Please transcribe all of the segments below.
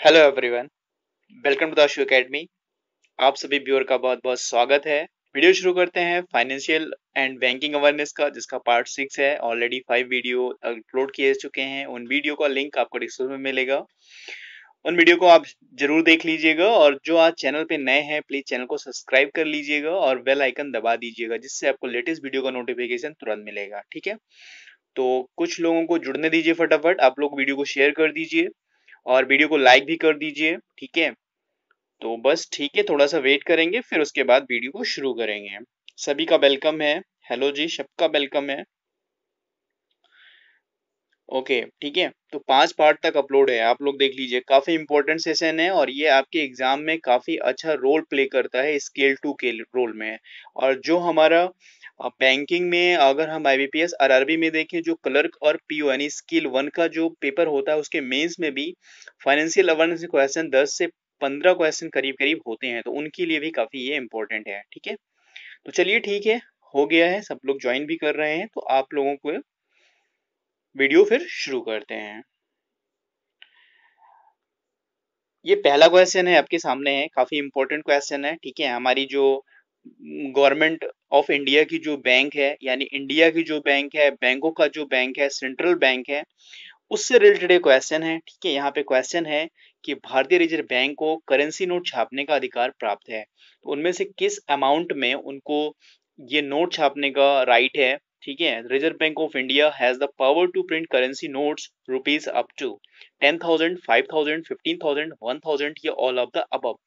Hello everyone, welcome to the show academy. आप सभी viewer का बहुत बहुत स्वागत है। वीडियो शुरू करते हैं फाइनेंशियल एंड बैंकिंग अवेयरनेस का, जिसका पार्ट 6 है। ऑलरेडी 5 वीडियो अपलोड किए चुके हैं। उन वीडियो का लिंक आपको डिस्क्रिप्शन में मिलेगा। उन वीडियो को आप जरूर देख लीजिएगा, और जो आज चैनल पे नए हैं प्लीज चैनल को सब्सक्राइब कर लीजिएगा और बेल आइकन दबा दीजिएगा, जिससे आपको लेटेस्ट वीडियो का नोटिफिकेशन तुरंत मिलेगा। ठीक है, तो कुछ लोगों को जुड़ने दीजिए। फटाफट आप लोग वीडियो को शेयर कर दीजिए और वीडियो को लाइक भी कर दीजिए। ठीक है, तो बस ठीक है, थोड़ा सा वेट करेंगे, फिर उसके बाद वीडियो को शुरू करेंगे। सभी का वेलकम है। हेलो जी, सबका वेलकम है। ओके ठीक है, तो 5 पार्ट तक अपलोड है, आप लोग देख लीजिए। काफी इंपॉर्टेंट सेशन है और ये आपके एग्जाम में काफी अच्छा रोल प्ले करता है, स्केल 2 के रोल में। और जो हमारा बैंकिंग में, अगर हम आईबीपीएस आरआरबी में देखें, जो क्लर्क और पीओ यानी स्किल 1 का जो पेपर होता है, उसके मेंस में भी फाइनेंशियल अवेयरनेस क्वेश्चन 10 से 15 क्वेश्चन करीब करीब होते हैं, तो उनके लिए भी काफी ये इंपॉर्टेंट है। ठीक है, तो चलिए ठीक है, हो गया है, सब लोग ज्वाइन भी कर रहे हैं, तो आप लोगों को वीडियो फिर शुरू करते हैं। ये पहला क्वेश्चन है, आपके सामने है, काफी इंपॉर्टेंट क्वेश्चन है। ठीक है, हमारी जो गवर्नमेंट ऑफ इंडिया की जो बैंक है, यानी इंडिया की जो बैंक है, बैंकों का जो बैंक है, सेंट्रल बैंक है, उससे रिलेटेड क्वेश्चन है। ठीक है, यहाँ पे क्वेश्चन है कि भारतीय रिजर्व बैंक को करेंसी नोट छापने का अधिकार प्राप्त है, तो उनमें से किस अमाउंट में उनको ये नोट छापने का राइट है। ठीक है, reserve bank of India has the power to print currency notes rupees up to 10,000, 5,000, 15,000, 1,000 या ऑल ऑफ द अबव।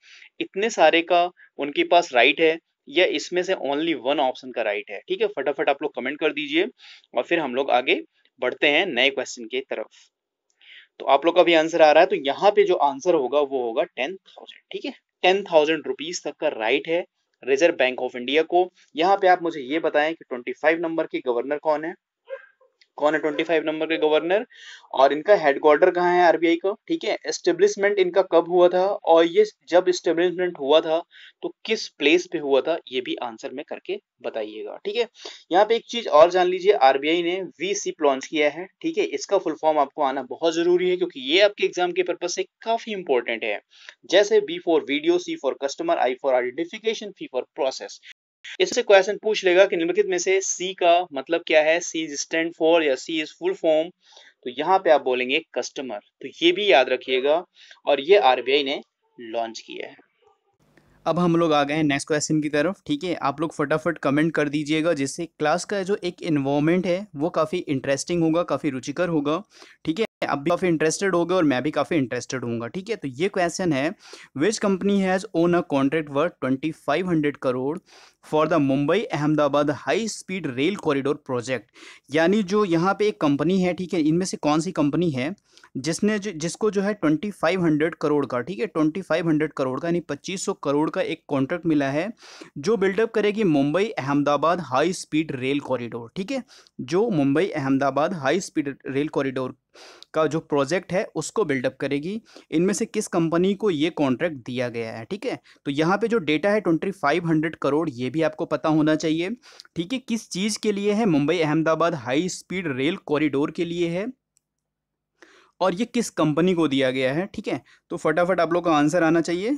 इतने सारे का उनके पास राइट है, या इसमें से ओनली वन ऑप्शन का राइट है। ठीक है, फटाफट आप लोग कमेंट कर दीजिए और फिर हम लोग आगे बढ़ते हैं नए क्वेश्चन की तरफ। तो आप लोग का भी आंसर आ रहा है, तो यहाँ पे जो आंसर होगा वो होगा 10,000। ठीक है, 10,000 रुपीज तक का राइट है रिजर्व बैंक ऑफ इंडिया को। यहाँ पे आप मुझे ये बताएं कि 25 नंबर के गवर्नर कौन है। कौन है 25 नंबर के गवर्नर, और इनका हेडक्वार्टर कहाँ है आरबीआई का। ठीक है, एस्टेब्लिशमेंट इनका कब हुआ था, और ये जब एस्टेब्लिशमेंट हुआ था तो किस प्लेस पे हुआ था, ये भी आंसर में करके बताइएगा। ठीक है, यहाँ पे एक चीज और जान लीजिए, आरबीआई ने वी सिप लॉन्च किया है। ठीक है, इसका फुल फॉर्म आपको आना बहुत जरूरी है, क्योंकि ये आपके एग्जाम के पर्पज से काफी इंपॉर्टेंट है। जैसे B for video, C for customer, I for identification, P for process. इससे क्वेश्चन पूछ लेगा कि निम्नलिखित में से सी का मतलब क्या है, सी इज स्टैंड फॉर या सी इज फुल फॉर्म। तो यहाँ पे आप बोलेंगे कस्टमर, तो ये भी याद रखिएगा, और ये आरबीआई ने लॉन्च किया है। अब हम लोग आ गए हैं नेक्स्ट क्वेश्चन की तरफ। ठीक है, आप लोग फटाफट कमेंट कर दीजिएगा, जिससे क्लास का जो एक इन्वॉल्वमेंट है वो काफ़ी इंटरेस्टिंग होगा, काफ़ी रुचिकर होगा। ठीक है, आप भी काफ़ी इंटरेस्टेड होगे और मैं भी काफ़ी इंटरेस्टेड होऊंगा। ठीक है, तो ये क्वेश्चन है, which company has own a contract worth 2500 crore for the Mumbai Ahmedabad high speed rail corridor project. यानी जो यहाँ पे एक कंपनी है, ठीक है, इनमें से कौन सी कंपनी है जिसको जो है 2500 करोड़ का, ठीक है, 2500 करोड़ का यानी 2500 करोड़ का एक कॉन्ट्रैक्ट मिला है, जो बिल्डअप करेगी Mumbai Ahmedabad high speed rail corridor. ठीक है, जो Mumbai Ahmedabad high speed rail corridor का जो प्रोजेक्ट है उसको बिल्डअप करेगी। इनमें से किस कंपनी को ये कॉन्ट्रैक्ट दिया गया है। ठीक है, तो यहाँ पे जो डेटा है 2500 करोड़, ये भी आपको पता होना चाहिए। ठीक है, किस चीज़ के लिए है, Mumbai Ahmedabad high speed rail corridor के लिए है, और ये किस कंपनी को दिया गया है। ठीक है, तो फटाफट आप लोग का आंसर आना चाहिए।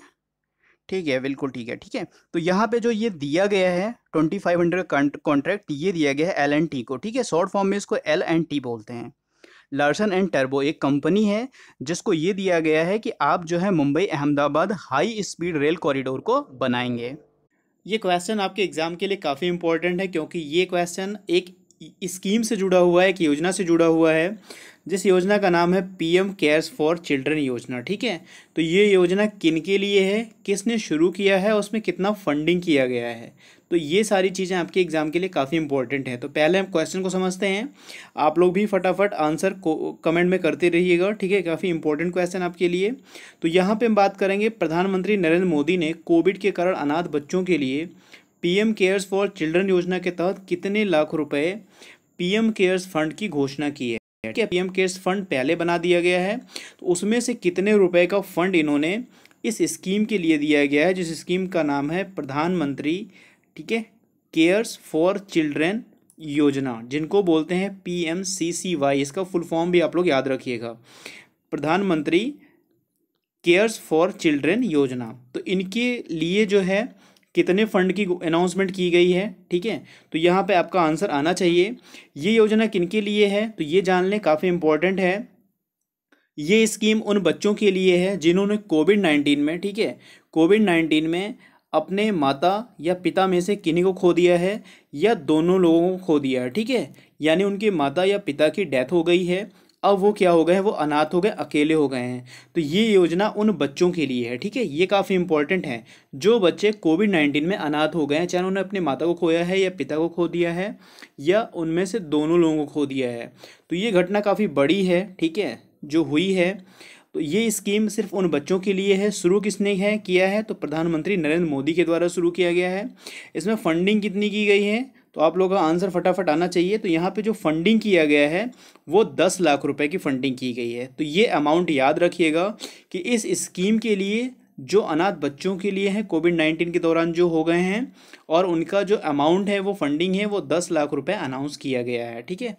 ठीक है, बिल्कुल ठीक है। ठीक है, तो यहाँ पे जो ये दिया गया है 2500 कॉन्ट्रैक्ट, ये दिया गया है L&T को। ठीक है, शॉर्ट फॉर्म में इसको L&T बोलते हैं। लार्सन एंड टर्बो एक कंपनी है जिसको ये दिया गया है कि आप जो है Mumbai Ahmedabad high speed rail corridor को बनाएंगे। ये क्वेश्चन आपके एग्जाम के लिए काफ़ी इंपॉर्टेंट है, क्योंकि ये क्वेश्चन एक स्कीम से जुड़ा हुआ है, एक योजना से जुड़ा हुआ है, जिस योजना का नाम है पीएम केयर्स फॉर चिल्ड्रन योजना। ठीक है, तो ये योजना किन के लिए है, किसने शुरू किया है, उसमें कितना फंडिंग किया गया है, तो ये सारी चीज़ें आपके एग्जाम के लिए काफ़ी इंपॉर्टेंट है। तो पहले हम क्वेश्चन को समझते हैं, आप लोग भी फटाफट आंसर को कमेंट में करते रहिएगा। ठीक है, काफ़ी इंपॉर्टेंट क्वेश्चन आपके लिए। तो यहाँ पे हम बात करेंगे, प्रधानमंत्री नरेंद्र मोदी ने कोविड के कारण अनाथ बच्चों के लिए पीएम केयर्स फॉर चिल्ड्रन योजना के तहत कितने लाख रुपए पीएम केयर्स फंड की घोषणा की है। ठीक है, पीएम केयर्स फंड पहले बना दिया गया है, तो उसमें से कितने रुपए का फंड इन्होंने इस स्कीम के लिए दिया गया है, जिस स्कीम का नाम है प्रधानमंत्री, ठीक है, केयर्स फॉर चिल्ड्रन योजना, जिनको बोलते हैं PMCCY। इसका फुल फॉर्म भी आप लोग याद रखिएगा, प्रधानमंत्री केयर्स फॉर चिल्ड्रन योजना। तो इनके लिए जो है कितने फंड की अनाउंसमेंट की गई है, ठीक है। तो यहाँ पे आपका आंसर आना चाहिए। ये योजना किनके लिए है तो ये जान लें, काफ़ी इंपॉर्टेंट है। ये स्कीम उन बच्चों के लिए है जिन्होंने कोविड-19 में, ठीक है, कोविड-19 में अपने माता या पिता में से किन्हीं को खो दिया है या दोनों लोगों को खो दिया है, ठीक है। यानी उनके माता या पिता की डेथ हो गई है, अब वो क्या हो गए हैं, वो अनाथ हो गए, अकेले हो गए हैं। तो ये योजना उन बच्चों के लिए है, ठीक है। ये काफ़ी इंपॉर्टेंट है। जो बच्चे कोविड-19 में अनाथ हो गए हैं, चाहे उन्होंने अपने माता को खोया है या पिता को खो दिया है या उनमें से दोनों लोगों को खो दिया है, तो ये घटना काफ़ी बड़ी है, ठीक है, जो हुई है। तो ये स्कीम सिर्फ उन बच्चों के लिए है। शुरू किसने है किया है तो प्रधानमंत्री नरेंद्र मोदी के द्वारा शुरू किया गया है। इसमें फंडिंग कितनी की गई है तो आप लोगों का आंसर फटाफट आना चाहिए। तो यहाँ पे जो फंडिंग किया गया है वो 10 लाख रुपए की फंडिंग की गई है। तो ये अमाउंट याद रखिएगा कि इस स्कीम के लिए जो अनाथ बच्चों के लिए है कोविड-19 के दौरान जो हो गए हैं, और उनका जो अमाउंट है वो फंडिंग है वो 10 लाख रुपए अनाउंस किया गया है, ठीक है।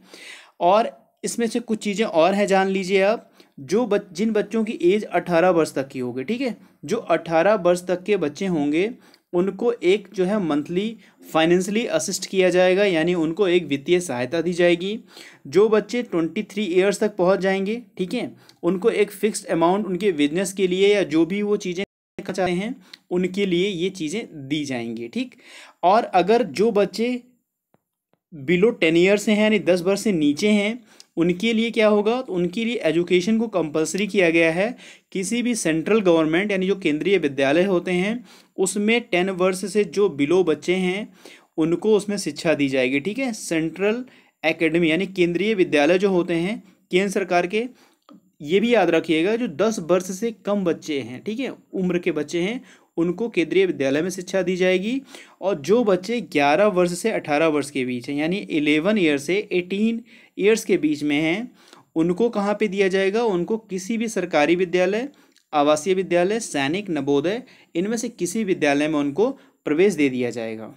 और इसमें से कुछ चीज़ें और हैं, जान लीजिए आप। जिन बच्चों की एज 18 वर्ष तक की होगी, ठीक है, जो 18 वर्ष तक के बच्चे होंगे उनको एक जो है मंथली फाइनेंशियली असिस्ट किया जाएगा, यानी उनको एक वित्तीय सहायता दी जाएगी। जो बच्चे 23 ईयर्स तक पहुंच जाएंगे, ठीक है, उनको एक फिक्स्ड अमाउंट उनके बिजनेस के लिए या जो भी वो चीज़ें करना चाहते हैं उनके लिए ये चीज़ें दी जाएंगी, ठीक। और अगर जो बच्चे बिलो 10 ईयर से हैं यानी 10 वर्ष से नीचे हैं उनके लिए क्या होगा तो उनके लिए एजुकेशन को कंपलसरी किया गया है। किसी भी सेंट्रल गवर्नमेंट यानी जो केंद्रीय विद्यालय होते हैं उसमें 10 वर्ष से जो बिलो बच्चे हैं उनको उसमें शिक्षा दी जाएगी, ठीक है। सेंट्रल एकेडमी यानी केंद्रीय विद्यालय जो होते हैं केंद्र सरकार के, ये भी याद रखिएगा जो 10 वर्ष से कम बच्चे हैं, ठीक है, उम्र के बच्चे हैं उनको केंद्रीय विद्यालय में शिक्षा दी जाएगी। और जो बच्चे 11 वर्ष से 18 वर्ष के बीच हैं यानी 11 ईयर से 18 ईयर्स के बीच में हैं उनको कहाँ पे दिया जाएगा, उनको किसी भी सरकारी विद्यालय, आवासीय विद्यालय, सैनिक, नवोदय, इनमें से किसी विद्यालय में उनको प्रवेश दे दिया जाएगा।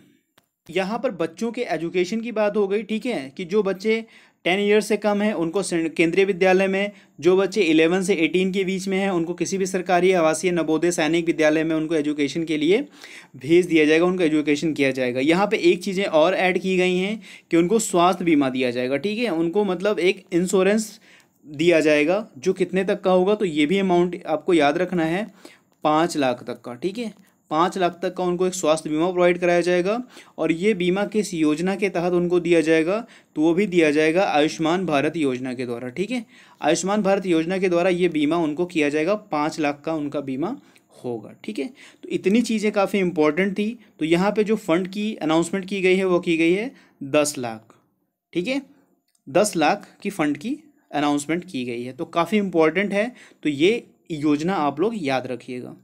यहाँ पर बच्चों के एजुकेशन की बात हो गई, ठीक है, कि जो बच्चे 10 ईयर से कम है उनको केंद्रीय विद्यालय में, जो बच्चे 11 से 18 के बीच में हैं उनको किसी भी सरकारी, आवासीय, नवोदय, सैनिक विद्यालय में उनको एजुकेशन के लिए भेज दिया जाएगा, उनको एजुकेशन किया जाएगा। यहाँ पे एक चीज़ें और ऐड की गई हैं कि उनको स्वास्थ्य बीमा दिया जाएगा, ठीक है, उनको मतलब एक इंश्योरेंस दिया जाएगा जो कितने तक का होगा तो ये भी अमाउंट आपको याद रखना है, 5 लाख तक का, ठीक है। 5 लाख तक का उनको एक स्वास्थ्य बीमा प्रोवाइड कराया जाएगा। और ये बीमा किस योजना के तहत उनको दिया जाएगा तो वो भी दिया जाएगा आयुष्मान भारत योजना के द्वारा, ठीक है। आयुष्मान भारत योजना के द्वारा ये बीमा उनको किया जाएगा, 5 लाख का उनका बीमा होगा, ठीक है। तो इतनी चीज़ें काफ़ी इंपॉर्टेंट थी। तो यहाँ पे जो फंड की अनाउंसमेंट की गई है वो की गई है 10 लाख, ठीक है, 10 लाख की फ़ंड की अनाउंसमेंट की गई है। तो काफ़ी इंपॉर्टेंट है, तो ये योजना आप लोग याद रखिएगा।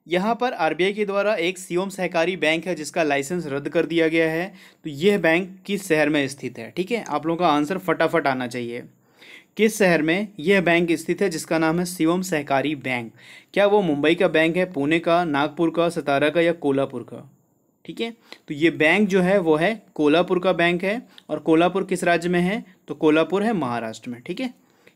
यहाँ पर आरबीआई के द्वारा एक शिवम सहकारी बैंक है जिसका लाइसेंस रद्द कर दिया गया है। तो यह बैंक किस शहर में स्थित है, ठीक है, आप लोगों का आंसर फटाफट आना चाहिए। किस शहर में यह बैंक स्थित है जिसका नाम है शिवम सहकारी बैंक? क्या वो मुंबई का बैंक है, पुणे का, नागपुर का, सतारा का या कोल्हापुर का? ठीक है, तो ये बैंक जो है वो है कोल्हापुर का बैंक है। और कोल्हापुर किस राज्य में है तो कोल्हापुर है महाराष्ट्र में, ठीक है।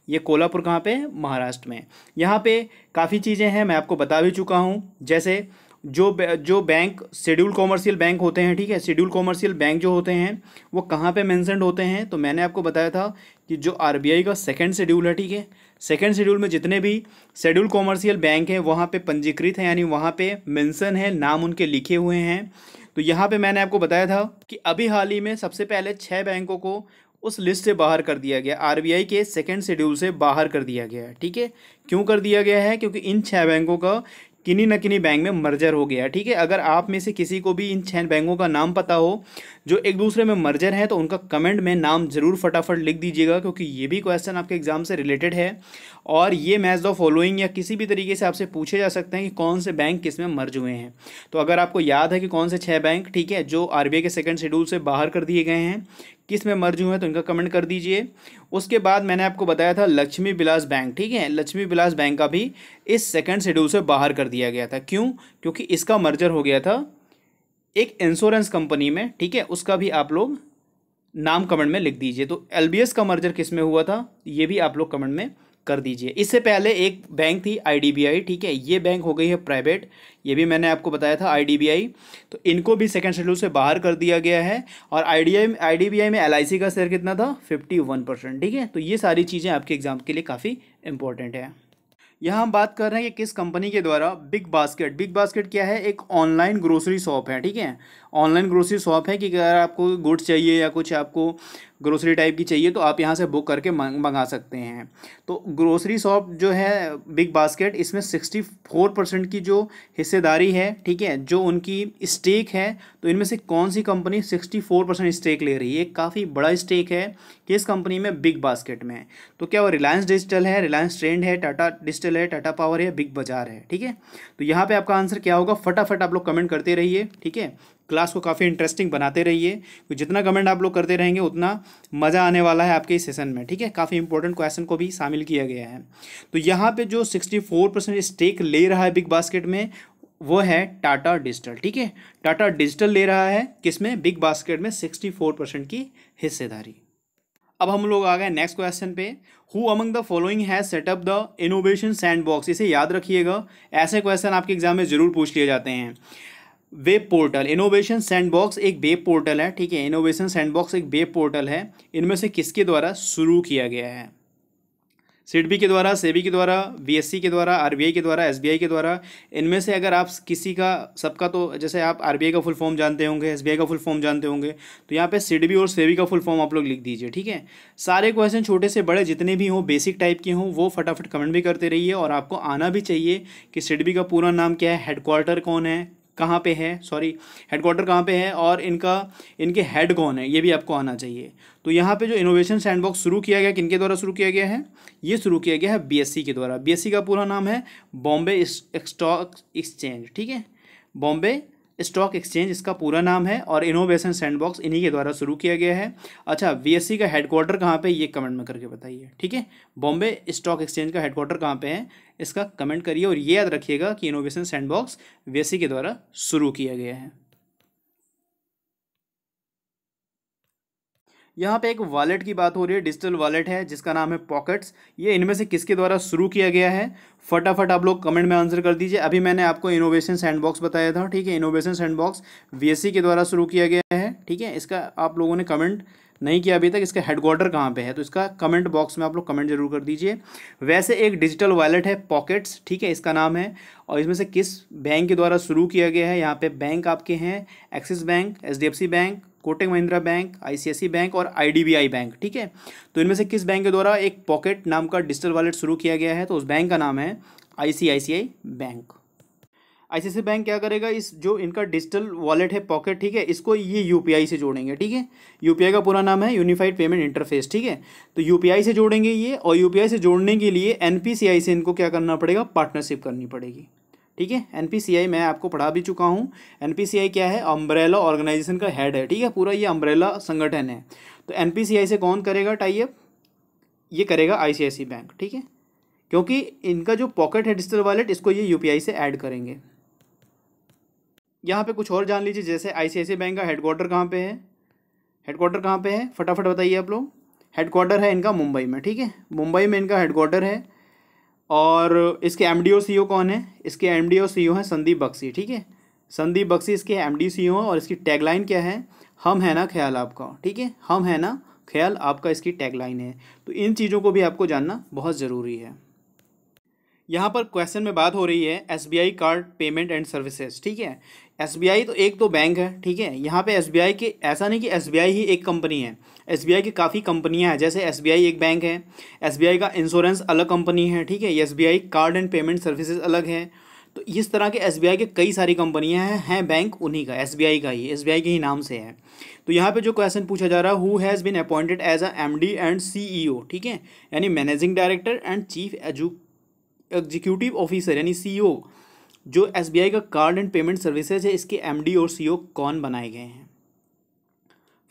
ये कोल्हापुर कहाँ पे है, महाराष्ट्र में। यहाँ पे काफ़ी चीज़ें हैं, मैं आपको बता भी चुका हूँ। जैसे जो बैंक शेड्यूल कॉमर्शियल बैंक होते हैं, ठीक है, शेड्यूल कॉमर्शियल बैंक जो होते हैं वो कहाँ पे मेंशन्ड होते हैं तो मैंने आपको बताया था कि जो आरबीआई का सेकंड शेड्यूल है, ठीक है, सेकंड शेड्यूल में जितने भी शेड्यूल कॉमर्शियल बैंक हैं वहाँ पे पंजीकृत हैं, यानी वहाँ पे मेंशन है, नाम उनके लिखे हुए हैं। तो यहाँ पे मैंने आपको बताया था कि अभी हाल ही में सबसे पहले 6 बैंकों को उस लिस्ट से बाहर कर दिया गया, आरबीआई के सेकंड शेड्यूल से बाहर कर दिया गया है, ठीक है। क्यों कर दिया गया है, क्योंकि इन 6 बैंकों का किन्हीं न किन्हीं बैंक में मर्जर हो गया, ठीक है। अगर आप में से किसी को भी इन 6 बैंकों का नाम पता हो जो एक दूसरे में मर्जर है तो उनका कमेंट में नाम ज़रूर फटाफट लिख दीजिएगा, क्योंकि ये भी क्वेश्चन आपके एग्जाम से रिलेटेड है। और ये मैच द फॉलोइंग या किसी भी तरीके से आपसे पूछे जा सकते हैं कि कौन से बैंक किस में मर्ज हुए हैं। तो अगर आपको याद है कि कौन से 6 बैंक, ठीक है, जो आरबीआई के सेकंड शेड्यूल से बाहर कर दिए गए हैं, किस में मर्ज हुए हैं तो इनका कमेंट कर दीजिए। उसके बाद मैंने आपको बताया था लक्ष्मी विलास बैंक, ठीक है, लक्ष्मी विलास बैंक का भी इस सेकंड शेड्यूल से बाहर कर दिया गया था। क्यों, क्योंकि इसका मर्जर हो गया था एक इंश्योरेंस कंपनी में, ठीक है, उसका भी आप लोग नाम कमेंट में लिख दीजिए। तो एलबीएस का मर्जर किस में हुआ था ये भी आप लोग कमेंट में कर दीजिए। इससे पहले एक बैंक थी आईडीबीआई, ठीक है, ये बैंक हो गई है प्राइवेट, ये भी मैंने आपको बताया था आईडीबीआई, तो इनको भी सेकंड शेड्यूल से बाहर कर दिया गया है। और आईडीबीआई में एलआईसी का शेयर कितना था, 51%, ठीक है। तो ये सारी चीज़ें आपके एग्जाम के लिए काफ़ी इंपॉर्टेंट है। यहाँ हम बात कर रहे हैं कि किस कंपनी के द्वारा बिग बास्केट क्या है, एक ऑनलाइन ग्रोसरी शॉप है, ठीक है, ऑनलाइन ग्रोसरी शॉप है कि अगर आपको गुड्स चाहिए या कुछ आपको ग्रोसरी टाइप की चाहिए तो आप यहाँ से बुक करके मंगा सकते हैं। तो ग्रोसरी शॉप जो है बिग बास्केट, इसमें 64% की जो हिस्सेदारी है, ठीक है, जो उनकी स्टेक है, तो इनमें से कौन सी कंपनी 64% स्टेक ले रही है, काफ़ी बड़ा स्टेक है किस कंपनी में, बिग बास्केट में। तो क्या वो रिलायंस डिजिटल है, रिलायंस ट्रेंड है, टाटा डिजिटल है, टाटा पावर है, बिग बाजार है, ठीक है। तो यहाँ पे आपका आंसर क्या होगा, फटाफट आप लोग कमेंट करते रहिए, ठीक है, क्लास को काफ़ी इंटरेस्टिंग बनाते रहिए, तो जितना कमेंट आप लोग करते रहेंगे उतना मज़ा आने वाला है आपके इस सेशन में, ठीक है। काफ़ी इंपॉर्टेंट क्वेश्चन को भी शामिल किया गया है। तो यहाँ पे जो 64% स्टेक ले रहा है बिग बास्केट में वो है टाटा डिजिटल, ठीक है, टाटा डिजिटल ले रहा है किसमें, बिग बास्केट में 64% की हिस्सेदारी। अब हम लोग आ गए नेक्स्ट क्वेश्चन पे, who among the following has setup the innovation sandbox. इसे याद रखिएगा, ऐसे क्वेश्चन आपके एग्जाम में जरूर पूछ लिए जाते हैं। वेब पोर्टल, इनोवेशन सैंडबॉक्स एक वेब पोर्टल है, ठीक है, इनोवेशन सैंडबॉक्स एक वेब पोर्टल है, इनमें से किसके द्वारा शुरू किया गया है, सिडबी के द्वारा, सेबी के द्वारा, बीएससी के द्वारा, आरबीआई के द्वारा, एसबीआई के द्वारा। इनमें से अगर आप किसी का, सबका तो जैसे आप आरबीआई का फुल फॉर्म जानते होंगे, एसबीआई का फुल फॉर्म जानते होंगे, तो यहाँ पे सिडबी और सेबी का फुल फॉर्म आप लोग लिख दीजिए, ठीक है। सारे क्वेश्चन छोटे से बड़े जितने भी हों, बेसिक टाइप के हों, वो फटाफट कमेंट भी करते रहिए। और आपको आना भी चाहिए कि सिडबी का पूरा नाम क्या है, हेडक्वार्टर कौन है, कहाँ पे है, सॉरी हेडक्वार्टर कहाँ पे है, और इनके हेड कौन है, ये भी आपको आना चाहिए। तो यहाँ पे जो इनोवेशन सैंडबॉक्स शुरू किया गया, किनके द्वारा शुरू किया गया है, ये शुरू किया गया है बीएससी के द्वारा। बीएससी का पूरा नाम है बॉम्बे स्टॉक एक्सचेंज, ठीक है, बॉम्बे स्टॉक एक्सचेंज इसका पूरा नाम है, और इनोवेशन सैंडबॉक्स इन्हीं के द्वारा शुरू किया गया है। अच्छा, बीएससी का हेडक्वार्टर कहाँ पे, ये कमेंट में करके बताइए, ठीक है, बॉम्बे स्टॉक एक्सचेंज का हेडक्वार्टर कहाँ पे है, इसका कमेंट करिए। और ये याद रखिएगा कि इनोवेशन सैंडबॉक्स बीएससी के द्वारा शुरू किया गया है। यहाँ पे एक वॉलेट की बात हो रही है, डिजिटल वॉलेट है जिसका नाम है पॉकेट्स, ये इनमें से किसके द्वारा शुरू किया गया है, फटाफट आप लोग कमेंट में आंसर कर दीजिए। अभी मैंने आपको इनोवेशन सैंडबॉक्स बताया था, ठीक है, इनोवेशन सैंडबॉक्स बीएससी के द्वारा शुरू किया गया है, ठीक है। इसका आप लोगों ने कमेंट नहीं किया अभी तक, इसका हेडक्वार्टर कहाँ पे है, तो इसका कमेंट बॉक्स में आप लोग कमेंट जरूर कर दीजिए। वैसे एक डिजिटल वॉलेट है पॉकेट्स, ठीक है, इसका नाम है, और इसमें से किस बैंक के द्वारा शुरू किया गया है, यहाँ पे बैंक आपके हैं Axis bank, HDFC bank, Kotak Mahindra bank, ICICI bank और आईडीबीआई बैंक, ठीक है। तो इनमें से किस बैंक के द्वारा एक पॉकेट नाम का डिजिटल वॉलेट शुरू किया गया है, तो उस बैंक का नाम है आईसीआईसीआई बैंक। आईसीआईसीआई बैंक क्या करेगा, इस जो इनका डिजिटल वॉलेट है पॉकेट, ठीक है, इसको ये यूपीआई से जोड़ेंगे, ठीक है, यूपीआई का पूरा नाम है यूनिफाइड पेमेंट इंटरफेस, ठीक है। तो यूपीआई से जोड़ेंगे ये, और यूपीआई से जोड़ने के लिए एनपीसीआई से इनको क्या करना पड़ेगा, पार्टनरशिप करनी पड़ेगी, ठीक है। एनपीसीआई मैं आपको पढ़ा भी चुका हूँ, एनपीसीआई क्या है, अम्ब्रेला ऑर्गेनाइजेशन का हेड है, ठीक है, पूरा ये अम्ब्रेला संगठन है। तो एनपीसीआई से कौन करेगा टाई अप, ये करेगा आईसीआईसीआई बैंक, ठीक है, क्योंकि इनका जो पॉकेट है डिजिटल वॉलेट, इसको ये यूपीआई से ऐड करेंगे। यहाँ पे कुछ और जान लीजिए, जैसे आईसीआईसीआई बैंक का हेडक्वार्टर कहाँ पे है, हेडक्वार्टर कहाँ पे है, फटाफट बताइए आप लोग। हेडक्वार्टर है इनका मुंबई में, ठीक है, मुंबई में इनका हेडक्वार्टर है। और इसके एमडी और सीईओ कौन है, इसके एमडी और सीईओ हैं संदीप बख्शी, ठीक है, संदीप बख्शी इसके एमडी सीईओ हैं। और इसकी टैगलाइन क्या है, हम है ना ख्याल आपका, ठीक है, हम है ना ख्याल आपका इसकी टैगलाइन है। तो इन चीज़ों को भी आपको जानना बहुत ज़रूरी है। यहाँ पर क्वेश्चन में बात हो रही है SBI card payment and services, ठीक है। एसबीआई तो एक तो बैंक है, ठीक है, यहाँ पे एसबीआई के, ऐसा नहीं कि एसबीआई ही एक कंपनी है, एसबीआई की काफ़ी कंपनियां हैं, जैसे एसबीआई एक बैंक है, एसबीआई का इंश्योरेंस अलग कंपनी है, ठीक है, SBI card and payment services अलग है। तो इस तरह के एसबीआई के कई सारी कंपनियां हैं बैंक उन्हीं का, एसबीआई का ही, एसबीआई के ही नाम से है। तो यहाँ पे जो क्वेश्चन पूछा जा रहा है, who has been appointed as a MD and CEO, ठीक है, यानी managing director and chief executive officer यानी सीईओ, जो एसबीआई का कार्ड एंड पेमेंट सर्विसेज है, इसके एमडी और सीईओ कौन बनाए गए हैं,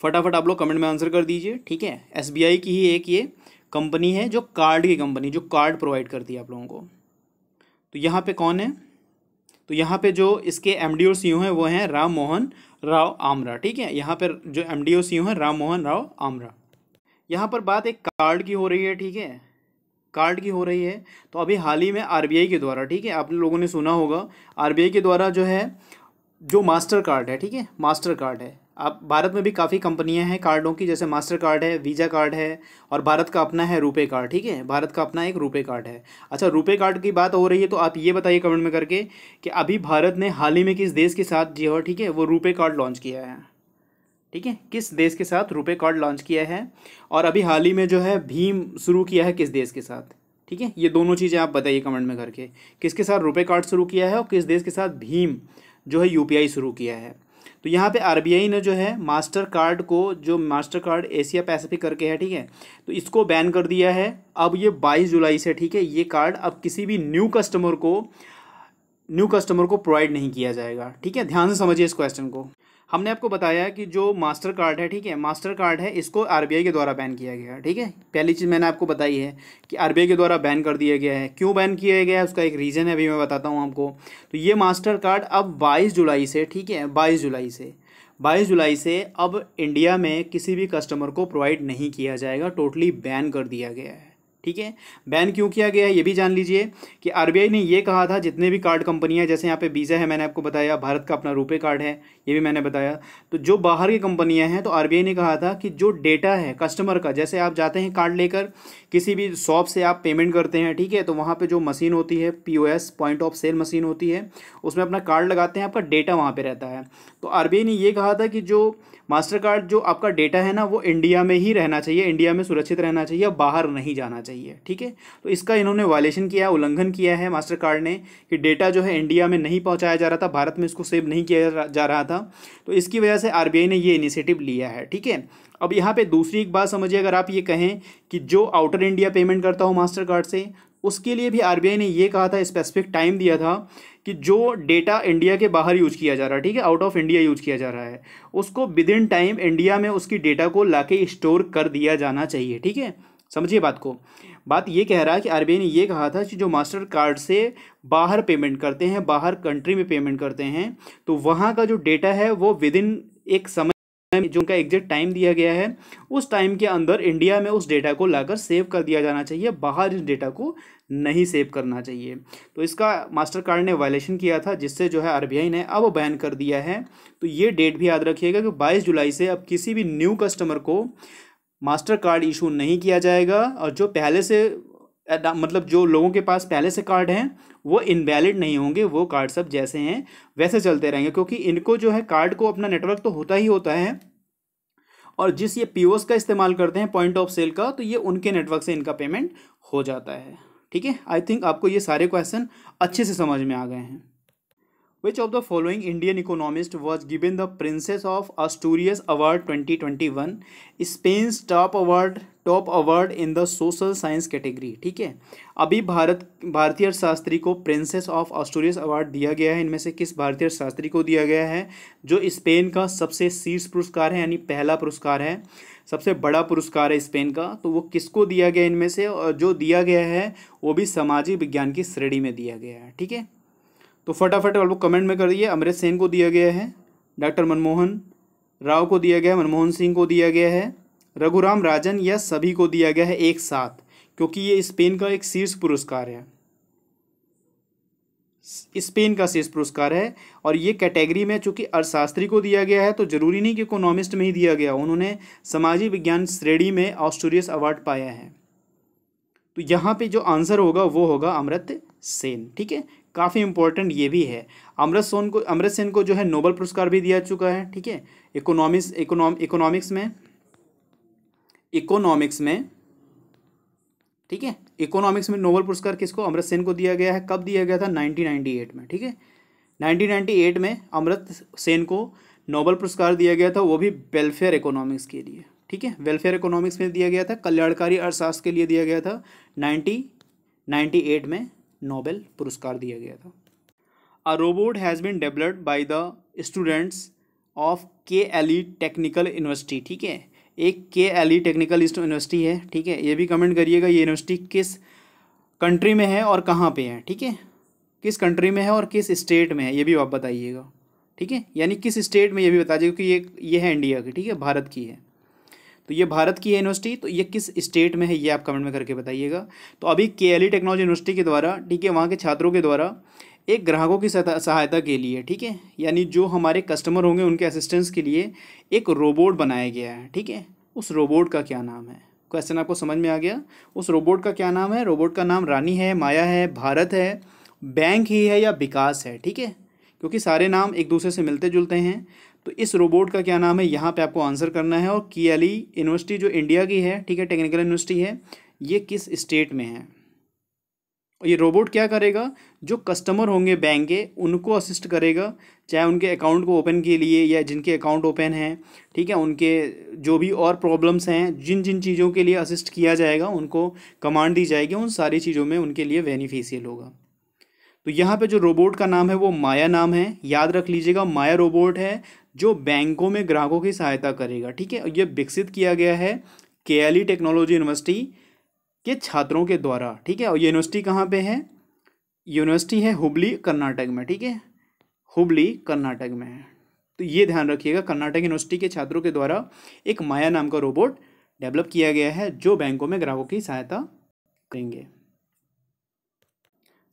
फटाफट आप लोग कमेंट में आंसर कर दीजिए, ठीक है। एसबीआई की ही एक ये कंपनी है जो कार्ड की कंपनी, जो कार्ड प्रोवाइड करती है आप लोगों को। तो यहाँ पे कौन है, तो यहाँ पे जो इसके एमडी और सीईओ हैं वो हैं राम मोहन राव आमरा, ठीक है, यहाँ पर जो एमडी और सीईओ हैं राम मोहन राव आमरा। यहाँ पर बात एक कार्ड की हो रही है, ठीक है, कार्ड की हो रही है, तो अभी हाल ही में आरबीआई के द्वारा, ठीक है, आप लोगों ने सुना होगा, आरबीआई के द्वारा जो है जो मास्टर कार्ड है, ठीक है, मास्टर कार्ड है। आप भारत में भी काफ़ी कंपनियां हैं कार्डों की, जैसे मास्टर कार्ड है, वीज़ा कार्ड है, और भारत का अपना है रुपे कार्ड, ठीक है, भारत का अपना एक रुपे कार्ड है। अच्छा, रुपे कार्ड की बात हो रही है तो आप ये बताइए कमेंट में करके कि अभी भारत ने हाल ही में किस देश के साथ जो है, ठीक है, वो रुपे कार्ड लॉन्च किया है, ठीक है, किस देश के साथ रुपे कार्ड लॉन्च किया है, और अभी हाल ही में जो है भीम शुरू किया है किस देश के साथ, ठीक है, ये दोनों चीज़ें आप बताइए कमेंट में करके, किसके साथ रुपे कार्ड शुरू किया है और किस देश के साथ भीम जो है यूपीआई शुरू किया है। तो यहाँ पे आरबीआई ने जो है मास्टर कार्ड को, जो मास्टर कार्ड एशिया पैसिफिक करके है, ठीक है, तो इसको बैन कर दिया है। अब ये 22 जुलाई से, ठीक है, ये कार्ड अब किसी भी न्यू कस्टमर को प्रोवाइड नहीं किया जाएगा, ठीक है, ध्यान से समझिए इस क्वेश्चन को। हमने आपको बताया कि जो मास्टर कार्ड है, ठीक है, मास्टर कार्ड है, इसको आरबीआई के द्वारा बैन किया गया है, ठीक है, पहली चीज़ मैंने आपको बताई है कि आरबीआई के द्वारा बैन कर दिया गया है। क्यों बैन किया गया है उसका एक रीज़न है, अभी मैं बताता हूँ आपको। तो ये मास्टर कार्ड अब 22 जुलाई से, ठीक है, 22 जुलाई से अब इंडिया में किसी भी कस्टमर को प्रोवाइड नहीं किया जाएगा, टोटली बैन कर दिया गया है, ठीक है। बैन क्यों किया गया है ये भी जान लीजिए कि आरबीआई ने ये कहा था, जितने भी कार्ड कंपनियां, जैसे यहाँ पे वीज़ा है, मैंने आपको बताया, भारत का अपना रुपे कार्ड है, ये भी मैंने बताया, तो जो बाहर की कंपनियां हैं, तो आरबीआई ने कहा था कि जो डेटा है कस्टमर का, जैसे आप जाते हैं कार्ड लेकर किसी भी शॉप से आप पेमेंट करते हैं, ठीक है, तो वहाँ पर जो मशीन होती है, POS, point of sale machine होती है, उसमें अपना कार्ड लगाते हैं, आपका डेटा वहाँ पर रहता है। तो आरबीआई ने ये कहा था कि जो मास्टर कार्ड, जो आपका डेटा है ना, वो इंडिया में ही रहना चाहिए, इंडिया में सुरक्षित रहना चाहिए, बाहर नहीं जाना चाहिए, ठीक है। तो इसका इन्होंने वायलेशन किया, उल्लंघन किया है मास्टर कार्ड ने, कि डेटा जो है इंडिया में नहीं पहुंचाया जा रहा था, भारत में इसको सेव नहीं किया जा रहा था, तो इसकी वजह से आरबीआई ने ये इनिशिएटिव लिया है, ठीक है। अब यहाँ पे दूसरी एक बात समझिए, अगर आप ये कहें कि जो आउटर इंडिया पेमेंट करता हो मास्टर कार्ड से, उसके लिए भी आरबीआई ने ये कहा था, स्पेसिफिक टाइम दिया था कि जो डेटा इंडिया के बाहर यूज किया जा रहा है, ठीक है, आउट ऑफ इंडिया यूज किया जा रहा है, उसको विद इन टाइम इंडिया में उसकी डेटा को लाके स्टोर कर दिया जाना चाहिए, ठीक है। समझिए बात को। बात ये कह रहा है कि आरबीआई ने ये कहा था कि जो मास्टर कार्ड से बाहर पेमेंट करते हैं, बाहर कंट्री में पेमेंट करते हैं, तो वहाँ का जो डेटा है वो विद इन एक समय, जो उनका एग्जैक्ट टाइम दिया गया है, उस टाइम के अंदर इंडिया में उस डेटा को लाकर सेव कर दिया जाना चाहिए, बाहर इस डेटा को नहीं सेव करना चाहिए। तो इसका मास्टर कार्ड ने वायलेशन किया था, जिससे जो है आरबीआई ने अब बैन कर दिया है। तो ये डेट भी याद रखिएगा कि 22 जुलाई से अब किसी भी न्यू कस्टमर को मास्टर कार्ड इशू नहीं किया जाएगा, और जो पहले से मतलब जो लोगों के पास पहले से कार्ड हैं वो इनवैलिड नहीं होंगे, वो कार्ड सब जैसे हैं वैसे चलते रहेंगे, क्योंकि इनको जो है कार्ड को अपना नेटवर्क तो होता ही होता है, और जिस ये पीओएस का इस्तेमाल करते हैं, पॉइंट ऑफ सेल का, तो ये उनके नेटवर्क से इनका पेमेंट हो जाता है, ठीक है। आई थिंक आपको ये सारे क्वेश्चन अच्छे से समझ में आ गए हैं। Which of the following Indian economist was given the Princess of Asturias Award 2021, Spain's top award in the social science category, ठीक है। अभी भारतीय अर्थशास्त्री को प्रिंसेस ऑफ ऑस्ट्रेलियस अवार्ड दिया गया है। इनमें से किस भारतीय अर्थशास्त्री को दिया गया है? जो स्पेन का सबसे शीर्ष पुरस्कार है, यानी पहला पुरस्कार है, सबसे बड़ा पुरस्कार है स्पेन का, तो वो किसको दिया गया इनमें से? और जो दिया गया है वो भी सामाजिक विज्ञान की श्रेणी में दिया गया है, ठीक है। तो फटाफट आप लोग कमेंट में कर दिए। अमृत सेन को दिया गया है, डॉक्टर मनमोहन राव को दिया गया है, मनमोहन सिंह को दिया गया है, रघुराम राजन, या सभी को दिया गया है एक साथ, क्योंकि ये स्पेन का एक शीर्ष पुरस्कार है, स्पेन का शीर्ष पुरस्कार है। और ये कैटेगरी में चूंकि अर्थशास्त्री को दिया गया है तो जरूरी नहीं कि इकोनॉमिस्ट में ही दिया गया, उन्होंने सामाजिक विज्ञान श्रेणी में ऑस्ट्रेलियस अवार्ड पाया है। तो यहाँ पे जो आंसर होगा वो होगा अमर्त्य सेन, ठीक है। काफ़ी इंपॉर्टेंट ये भी है। अमर्त्य सेन को जो है नोबेल पुरस्कार भी दिया चुका है, ठीक है, इकोनॉमिक्स में, ठीक है। इकोनॉमिक्स में नोबेल पुरस्कार किसको? अमर्त्य सेन को दिया गया है। कब दिया गया था? 1998 में, ठीक है। 1998 में अमर्त्य सेन को नोबेल पुरस्कार दिया गया था, वो भी वेलफेयर इकोनॉमिक्स के लिए, ठीक है, वेलफेयर इकोनॉमिक्स में दिया गया था, कल्याणकारी अर्थशास्त्र के लिए दिया गया था। 1998 में नोबेल पुरस्कार दिया गया था। A robot has been developed by the students of KLE technical university, ठीक है, एक KLE टेक्निकल यूनिवर्सिटी है, ठीक है। ये भी कमेंट करिएगा ये यूनिवर्सिटी किस कंट्री में है और कहाँ पे है, ठीक है, किस कंट्री में है और किस स्टेट में है, ये भी आप बताइएगा, ठीक है, यानी किस स्टेट में, ये भी बता दीजिए, क्योंकि ये है इंडिया की, ठीक है, भारत की है। तो ये भारत की है यूनिवर्सिटी, तो ये किस स्टेट में है ये आप कमेंट में करके बताइएगा। तो अभी केएलई टेक्नोलॉजी यूनिवर्सिटी के द्वारा, ठीक है, वहाँ के छात्रों के द्वारा एक ग्राहकों की सहायता के लिए, ठीक है, यानी जो हमारे कस्टमर होंगे उनके असिस्टेंस के लिए एक रोबोट बनाया गया है, ठीक है। उस रोबोट का क्या नाम है? क्वेश्चन आपको समझ में आ गया? उस रोबोट का क्या नाम है? रोबोट का नाम रानी है, माया है, भारत है, बैंक ही है या विकास है, ठीक है, क्योंकि सारे नाम एक दूसरे से मिलते जुलते हैं। तो इस रोबोट का क्या नाम है यहाँ पे आपको आंसर करना है। और केएलई यूनिवर्सिटी जो इंडिया की है, ठीक है, टेक्निकल यूनिवर्सिटी है, ये किस स्टेट में है? ये रोबोट क्या करेगा? जो कस्टमर होंगे बैंक के उनको असिस्ट करेगा, चाहे उनके अकाउंट को ओपन के लिए या जिनके अकाउंट ओपन हैं, ठीक है, उनके जो भी और प्रॉब्लम्स हैं, जिन जिन चीज़ों के लिए असिस्ट किया जाएगा उनको कमांड दी जाएगी, उन सारी चीज़ों में उनके लिए बेनिफिशियल होगा। तो यहाँ पे जो रोबोट का नाम है वो माया नाम है, याद रख लीजिएगा। माया रोबोट है जो बैंकों में ग्राहकों की सहायता करेगा, ठीक है। ये विकसित किया गया है केएलई टेक्नोलॉजी यूनिवर्सिटी के छात्रों के द्वारा, ठीक है। और ये यूनिवर्सिटी कहाँ पे है? यूनिवर्सिटी है हुबली कर्नाटक में, ठीक है, हुबली कर्नाटक में है। तो ये ध्यान रखिएगा, कर्नाटक यूनिवर्सिटी के छात्रों के द्वारा एक माया नाम का रोबोट डेवलप किया गया है जो बैंकों में ग्राहकों की सहायता करेंगे।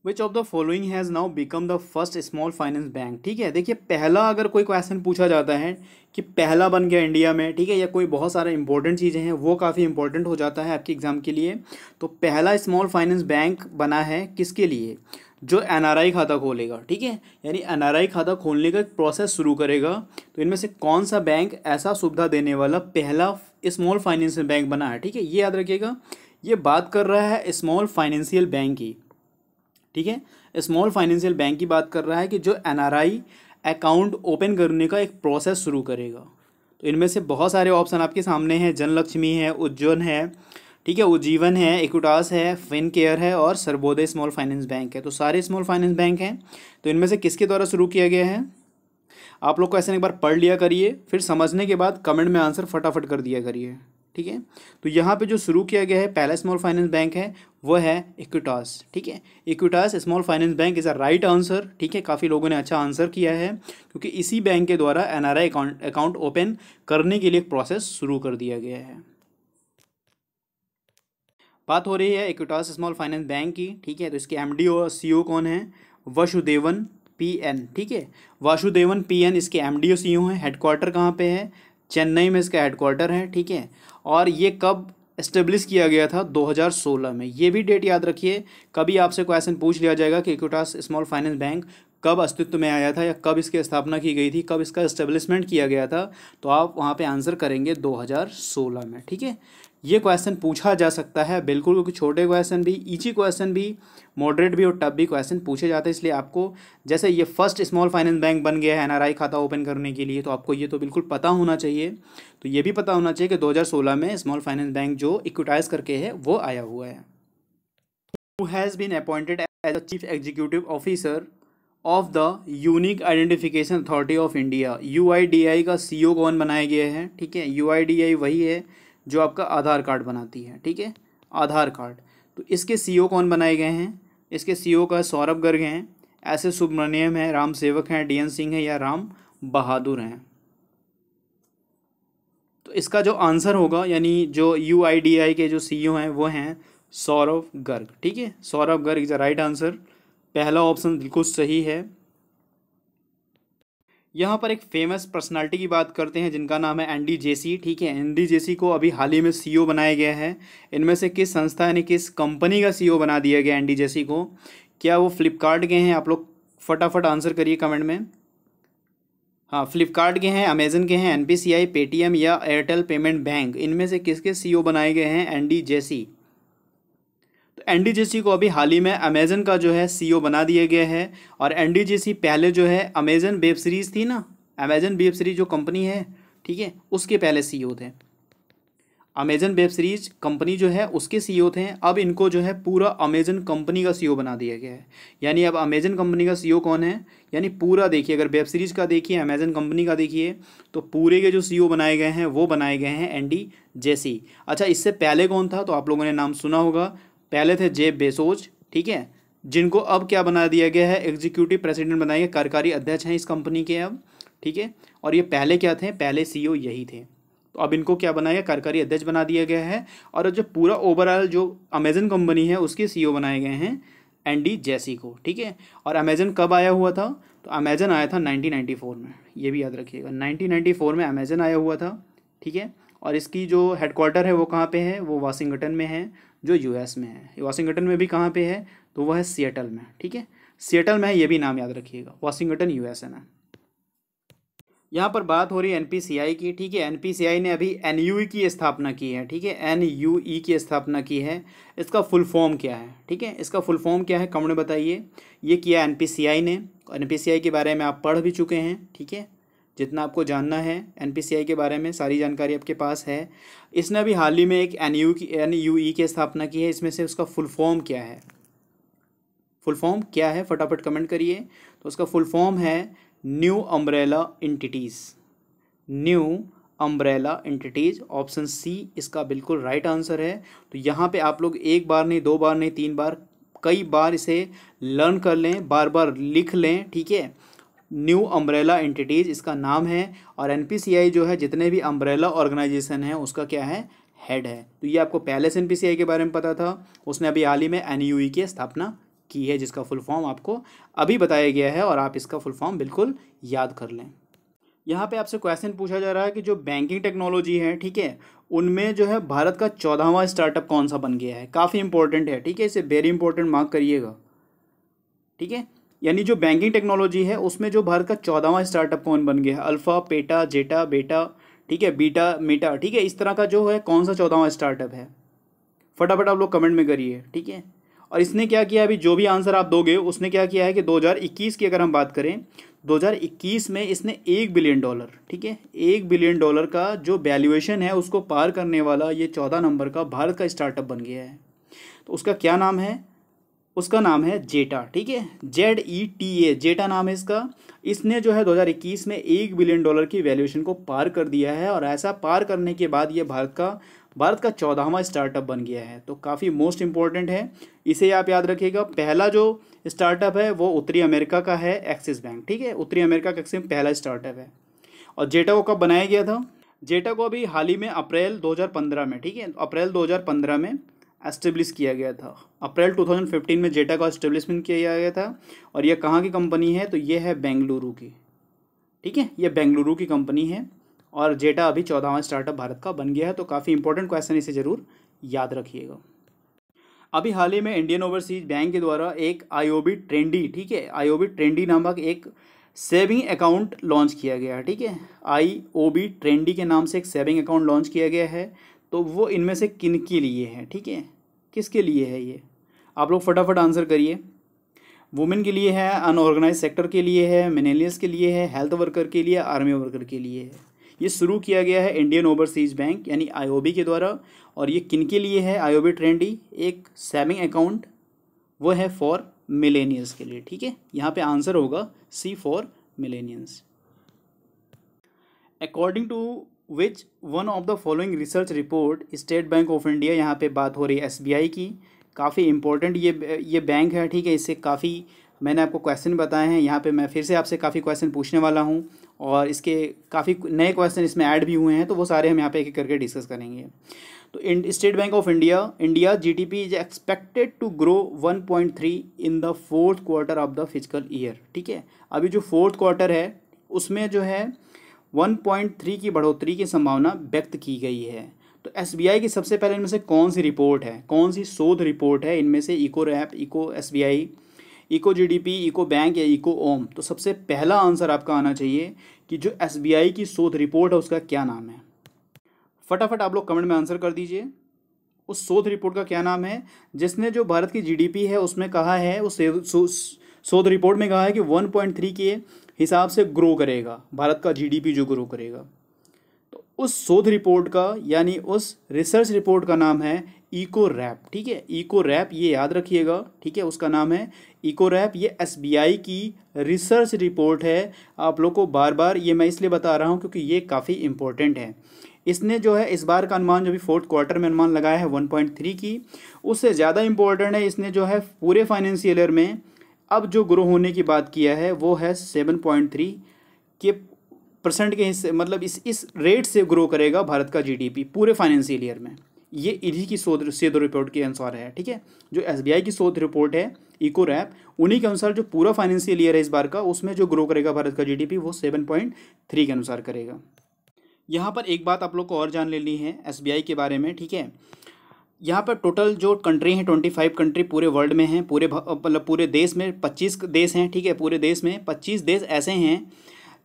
Which of the following has now become the first small finance bank, ठीक है। देखिए, पहला अगर कोई क्वेश्चन पूछा जाता है कि पहला बन गया इंडिया में, ठीक है, या कोई बहुत सारे इंपॉर्टेंट चीज़ें हैं वो काफ़ी इंपॉर्टेंट हो जाता है आपके एग्जाम के लिए। तो पहला स्मॉल फाइनेंस बैंक बना है किसके लिए? जो एनआरआई खाता खोलेगा, ठीक है, यानी एनआरआई खाता खोलने का एक प्रोसेस शुरू करेगा। तो इनमें से कौन सा बैंक ऐसा सुविधा देने वाला पहला स्मॉल फाइनेंस बैंक बना है, ठीक है, ये याद रखिएगा। ये बात कर रहा है स्मॉल फाइनेंशियल बैंक की, ठीक है, स्मॉल फाइनेंशियल बैंक की बात कर रहा है कि जो एनआरआई अकाउंट ओपन करने का एक प्रोसेस शुरू करेगा। तो इनमें से बहुत सारे ऑप्शन आपके सामने हैं, जनलक्ष्मी है, उज्जवल है, ठीक है, उज्जीवन है, इक्विटास है, फिनकेयर है और सर्वोदय स्मॉल फाइनेंस बैंक है। तो सारे स्मॉल फाइनेंस बैंक हैं। तो इनमें से किसके द्वारा शुरू किया गया है? आप लोग को ऐसे एक बार पढ़ लिया करिए, फिर समझने के बाद कमेंट में आंसर फटाफट कर दिया करिए, ठीक है। तो यहाँ पे जो शुरू किया गया है पहला स्मॉल फाइनेंस बैंक है वो है इक्विटास, ठीक है। Equitas small finance bank is a right answer, ठीक है। काफ़ी लोगों ने अच्छा आंसर किया है क्योंकि इसी बैंक के द्वारा एनआरआई अकाउंट ओपन करने के लिए एक प्रोसेस शुरू कर दिया गया है। बात हो रही है इक्विटास स्मॉल फाइनेंस बैंक की, ठीक है। तो इसके एमडी और सीईओ कौन है? वासुदेवन पीएन, ठीक है, वासुदेवन पीएन इसके एमडी और सीईओ हैं। हेडक्वार्टर कहाँ पे है? चेन्नई में इसका हेडक्वार्टर है, ठीक है। और ये कब एस्टेब्लिश किया गया था? 2016 में। ये भी डेट याद रखिए, कभी आपसे क्वेश्चन पूछ लिया जाएगा कि इक्विटास स्मॉल फाइनेंस बैंक कब अस्तित्व में आया था या कब इसकी स्थापना की गई थी, कब इसका एस्टेब्लिशमेंट किया गया था, तो आप वहाँ पे आंसर करेंगे 2016 में, ठीक है। ये क्वेश्चन पूछा जा सकता है बिल्कुल, क्योंकि छोटे क्वेश्चन भी, इजी क्वेश्चन भी, मॉडरेट भी और टफ भी क्वेश्चन पूछे जाते हैं। इसलिए आपको, जैसे ये फर्स्ट स्मॉल फाइनेंस बैंक बन गया है एनआरआई खाता ओपन करने के लिए, तो आपको ये तो बिल्कुल पता होना चाहिए। तो ये भी पता होना चाहिए कि 2016 में स्मॉल फाइनेंस बैंक जो इक्विटाइज करके है वो आया हुआ है। Who has been appointed as the chief executive officer of the unique identification authority of India, UIDAI का सीईओ कौन बनाया गया है? ठीक है, यूआईडीआई वही है जो आपका आधार कार्ड बनाती है, ठीक है, आधार कार्ड। तो इसके सीईओ कौन बनाए गए हैं? इसके सीईओ का सौरभ गर्ग हैं, ऐसे सुब्रमण्यम है, राम सेवक हैं, डीएन सिंह है या राम बहादुर हैं। तो इसका जो आंसर होगा, यानी जो यूआईडीआई के जो सीईओ हैं वो हैं सौरभ गर्ग, ठीक है, Saurabh Garg is the right answer. पहला ऑप्शन बिल्कुल सही है। यहाँ पर एक फेमस पर्सनालिटी की बात करते हैं जिनका नाम है एंडी जेसी, ठीक है। एंडी जेसी को अभी हाल ही में सीईओ बनाया गया है। इनमें से किस संस्था यानी किस कंपनी का सीईओ बना दिया गया एंडी जेसी को? क्या वो फ्लिपकार्ट के हैं? आप लोग फटाफट आंसर करिए कमेंट में। हाँ, फ्लिपकार्ट के हैं, अमेजन के हैं, एनपीसीआई, पेटीएम या एयरटेल पेमेंट बैंक, इनमें से किसके सीईओ बनाए गए हैं एंडी जेसी? तो एनडी जेसी को अभी हाल ही में अमेजन का जो है सीईओ बना दिया गया है। और एनडी जेसी पहले जो है अमेजन वेब सीरीज़ थी ना, अमेजन वेब सीरीज जो कंपनी है, ठीक है, उसके पहले सीईओ थे। अमेजन वेब सीरीज कंपनी जो है उसके सीईओ थे। अब इनको जो है पूरा अमेजन कंपनी का सीईओ बना दिया गया है। यानी अब अमेजन कंपनी का सीईओ कौन है? यानी पूरा देखिए, अगर वेब सीरीज का देखिए, अमेजन कंपनी का देखिए, तो पूरे के जो सीईओ बनाए गए हैं वो बनाए गए हैं एनडी जेसी। अच्छा, इससे पहले कौन था? तो आप लोगों ने नाम सुना होगा, पहले थे जेफ बेजोस, ठीक है, जिनको अब क्या बना दिया गया है? एग्जीक्यूटिव प्रेसिडेंट बनाए गए, कार्यकारी अध्यक्ष हैं इस कंपनी के अब, ठीक है। और ये पहले क्या थे? पहले सीईओ यही थे। तो अब इनको क्या बनाया गया, कार्यकारी अध्यक्ष बना दिया गया है। और जो पूरा ओवरऑल जो अमेजन कंपनी है उसके सीईओ बनाए गए हैं एंडी जेसी को, ठीक है। और अमेजन कब आया हुआ था, तो अमेजन आया था 1994 में, ये भी याद रखिएगा, 1994 में अमेजन आया हुआ था, ठीक है। और इसकी जो हेडक्वार्टर है वो कहाँ पे है, वो वाशिंगटन में है, जो यूएस में है। वाशिंगटन में भी कहाँ पे है, तो वह है सिएटल में, ठीक है, सिएटल में है, ये भी नाम याद रखिएगा, वाशिंगटन यूएसए में। यहाँ पर बात हो रही है एनपीसीआई की, ठीक है। एनपीसीआई ने अभी एनयूई की स्थापना की है, ठीक है, एनयूई की स्थापना की है। इसका फुल फॉर्म क्या है, ठीक है, इसका फुल फॉर्म क्या है, कमेंट में बताइए। ये किया एनपीसीआई ने, एनपीसीआई के बारे में आप पढ़ भी चुके हैं, ठीक है। जितना आपको जानना है एनपीसीआई के बारे में सारी जानकारी आपके पास है। इसने अभी हाल ही में एक एनयूई की स्थापना की है। इसमें से उसका फुल फॉर्म क्या है, फुल फॉर्म क्या है, फटाफट कमेंट करिए। तो उसका फुल फॉर्म है new umbrella entities, new umbrella entities, option C इसका बिल्कुल राइट आंसर है। तो यहाँ पे आप लोग एक बार नहीं, दो बार नहीं, तीन बार, कई बार इसे लर्न कर लें, बार बार लिख लें, ठीक है। न्यू अम्ब्रेला एंटिटीज़ इसका नाम है। और एनपीसीआई जो है जितने भी अम्ब्रेला ऑर्गेनाइजेशन है उसका क्या है, हेड है। तो ये आपको पहले से एनपीसीआई के बारे में पता था, उसने अभी हाल ही में एनयूई की स्थापना की है, जिसका फुल फॉर्म आपको अभी बताया गया है और आप इसका फुल फॉर्म बिल्कुल याद कर लें। यहाँ पे आपसे क्वेश्चन पूछा जा रहा है कि जो बैंकिंग टेक्नोलॉजी है, ठीक है, उनमें जो है भारत का 14वां स्टार्टअप कौन सा बन गया है, काफ़ी इंपॉर्टेंट है, ठीक है, इसे वेरी इंपॉर्टेंट मार्क करिएगा, ठीक है। यानी जो बैंकिंग टेक्नोलॉजी है उसमें जो भारत का 14वां स्टार्टअप कौन बन गया है, अल्फा, पेटा, जेटा, बेटा, ठीक है, बीटा, मीटा, ठीक है, इस तरह का जो है कौन सा 14वां स्टार्टअप है, फटाफट आप लोग कमेंट में करिए, ठीक है। और इसने क्या किया, अभी जो भी आंसर आप दोगे उसने क्या किया है कि 2021 की अगर हम बात करें, 2021 में इसने $1 बिलियन, ठीक है, $1 बिलियन का जो वैल्यूएशन है उसको पार करने वाला ये 14 नंबर का भारत का स्टार्टअप बन गया है। तो उसका क्या नाम है, उसका नाम है जेटा, ठीक है, ZETA, जेटा नाम है इसका। इसने जो है 2021 में $1 बिलियन की वैल्यूएशन को पार कर दिया है। और ऐसा पार करने के बाद ये भारत का 14वां स्टार्टअप बन गया है। तो काफ़ी मोस्ट इंपॉर्टेंट है, इसे आप याद रखिएगा। पहला जो स्टार्टअप है वो उत्तरी अमेरिका का है, एक्सिस बैंक, ठीक है, उत्तरी अमेरिका का एक्सिस बैंक पहला स्टार्टअप है। और जेटा को कब बनाया गया था, जेटा को अभी हाल ही में अप्रैल 2015 में, ठीक है, अप्रैल 2015 में एस्टेब्लिश किया गया था। अप्रैल 2015 में जेटा का एस्टेब्लिशमेंट किया गया था। और यह कहाँ की कंपनी है, तो ये है बेंगलुरु की, ठीक है, ये बेंगलुरु की कंपनी है। और जेटा अभी 14वां स्टार्टअप भारत का बन गया है। तो काफ़ी इंपॉर्टेंट क्वेश्चन, इसे ज़रूर याद रखिएगा। अभी हाल ही में इंडियन ओवरसीज बैंक के द्वारा एक आईओबी ट्रेंडी, ठीक है, आईओबी ट्रेंडी नामक एक सेविंग अकाउंट लॉन्च किया गया है, ठीक है, आईओबी ट्रेंडी के नाम से एक सेविंग अकाउंट लॉन्च किया गया है। तो वो इनमें से किन के लिए है, ठीक है, किसके लिए है ये, आप लोग फटाफट आंसर करिए। वुमेन के लिए है, अनऑर्गेनाइज सेक्टर के लिए है, मिलेनियल्स के लिए है, हेल्थ वर्कर के लिए, आर्मी वर्कर के लिए है। ये शुरू किया गया है इंडियन ओवरसीज बैंक यानी आईओबी के द्वारा। और ये किन के लिए है, आईओबी ट्रेंडी एक सेविंग अकाउंट, वो है फॉर मिलेनियल्स के लिए, ठीक है। यहाँ पे आंसर होगा C for millennials. According to which one of the following research report State bank of India, यहाँ पे बात हो रही है एसबीआई की, काफ़ी इंपॉर्टेंट ये बैंक है, ठीक है। इससे काफ़ी मैंने आपको क्वेश्चन बताए हैं, यहाँ पे मैं फिर से आपसे काफ़ी क्वेश्चन पूछने वाला हूँ। और इसके काफ़ी नए क्वेश्चन इसमें ऐड भी हुए हैं, तो वो सारे हम यहाँ पे एक एक करके डिस्कस करेंगे। तो state bank of India GDP is expected to grow 1.3 in the fourth quarter of the physical year, ठीक है। अभी जो फोर्थ क्वार्टर है उसमें जो है 1.3 की बढ़ोतरी की संभावना व्यक्त की गई है। तो एसबीआई की सबसे पहले इनमें से कौन सी रिपोर्ट है, कौन सी शोध रिपोर्ट है इनमें से, eco wrap, eco SBI, eco GDP, eco bank या इको ओम। तो सबसे पहला आंसर आपका आना चाहिए कि जो एसबीआई की शोध रिपोर्ट है उसका क्या नाम है। फटाफट आप लोग कमेंट में आंसर कर दीजिए, उस शोध रिपोर्ट का क्या नाम है जिसने जो भारत की जीडीपी है उसमें कहा है, उस शोध रिपोर्ट में कहा है कि 1.3 के हिसाब से ग्रो करेगा भारत का जीडीपी, जो ग्रो करेगा। तो उस शोध रिपोर्ट का यानी उस रिसर्च रिपोर्ट का नाम है इको रैप, ठीक है, इको रैप, ये याद रखिएगा, ठीक है, उसका नाम है इको रैप। ये एसबीआई की रिसर्च रिपोर्ट है। आप लोग को बार बार ये मैं इसलिए बता रहा हूँ क्योंकि ये काफ़ी इंपॉर्टेंट है। इसने जो है इस बार का अनुमान जो भी फोर्थ क्वार्टर में अनुमान लगाया है 1.3 की, उससे ज़्यादा इंपॉर्टेंट है इसने जो है पूरे फाइनेंशियल ईयर में अब जो ग्रो होने की बात किया है वो है 7.3 के परसेंट के हिस्से, मतलब इस रेट से ग्रो करेगा भारत का जीडीपी पूरे फाइनेंशियल ईयर में। ये इन्हीं की शोध रिपोर्ट के अनुसार है, ठीक है। जो एसबीआई की शोध रिपोर्ट है इको रैप, उन्हीं के अनुसार जो पूरा फाइनेंशियल ईयर है इस बार का, उसमें जो ग्रो करेगा भारत का जीडीपी वो 7.3 के अनुसार करेगा। यहाँ पर एक बात आप लोग को और जान लेनी है एसबीआई के बारे में, ठीक है। यहाँ पर टोटल जो कंट्री हैं 25 कंट्री पूरे वर्ल्ड में हैं, मतलब पूरे देश में 25 देश हैं, ठीक है। पूरे देश में 25 देश ऐसे हैं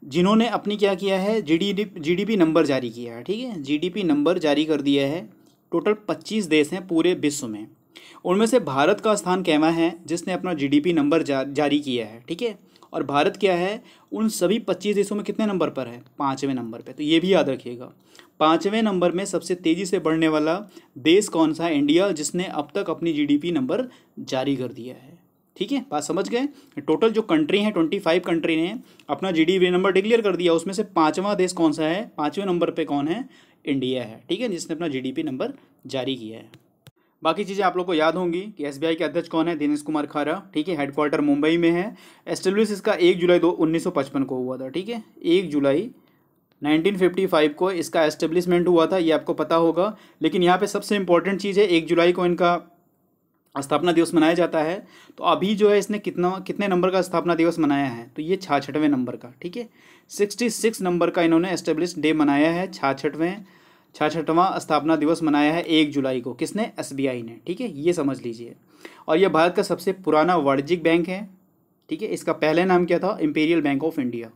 जिन्होंने अपनी क्या किया है, जीडीपी नंबर जारी किया है, ठीक है। जीडीपी नंबर जारी कर दिया है। टोटल 25 देश हैं पूरे विश्व में, उनमें से भारत का स्थान कैवा है जिसने अपना जीडीपी नंबर जारी किया है, ठीक है। और भारत क्या है उन सभी 25 देशों में कितने नंबर पर है, 5वें नंबर पे। तो ये भी याद रखिएगा, 5वें नंबर में सबसे तेज़ी से बढ़ने वाला देश कौन सा है, इंडिया, जिसने अब तक अपनी जीडीपी नंबर जारी कर दिया है, ठीक है। बात समझ गए। टोटल जो कंट्री हैं 25 कंट्री ने अपना जीडीपी नंबर डिक्लेयर कर दिया, उसमें से 5वां देश कौन सा है, 5वें नंबर पे कौन है, इंडिया है, ठीक है, जिसने अपना जीडीपी नंबर जारी किया है। बाकी चीज़ें आप लोग को याद होंगी कि एसबीआई के अध्यक्ष कौन है, दिनेश कुमार खारा, ठीक है। हेडक्वार्टर मुंबई में है। एस्टेब्लिश इसका 1 जुलाई 1955 को हुआ था, ठीक है। 1 जुलाई 1955 को इसका एस्टेब्लिशमेंट हुआ था, ये आपको पता होगा। लेकिन यहाँ पे सबसे इंपॉर्टेंट चीज़ है 1 जुलाई को इनका स्थापना दिवस मनाया जाता है। तो अभी जो है इसने कितने नंबर का स्थापना दिवस मनाया है, तो ये 66वें नंबर का, ठीक है। 66 नंबर का इन्होंने एस्टेब्लिश डे मनाया है, 66वां स्थापना दिवस मनाया है 1 जुलाई को, किसने, एसबीआई ने, ठीक है। ये समझ लीजिए। और यह भारत का सबसे पुराना वाणिज्यिक बैंक है, ठीक है। इसका पहले नाम क्या था, imperial bank of India,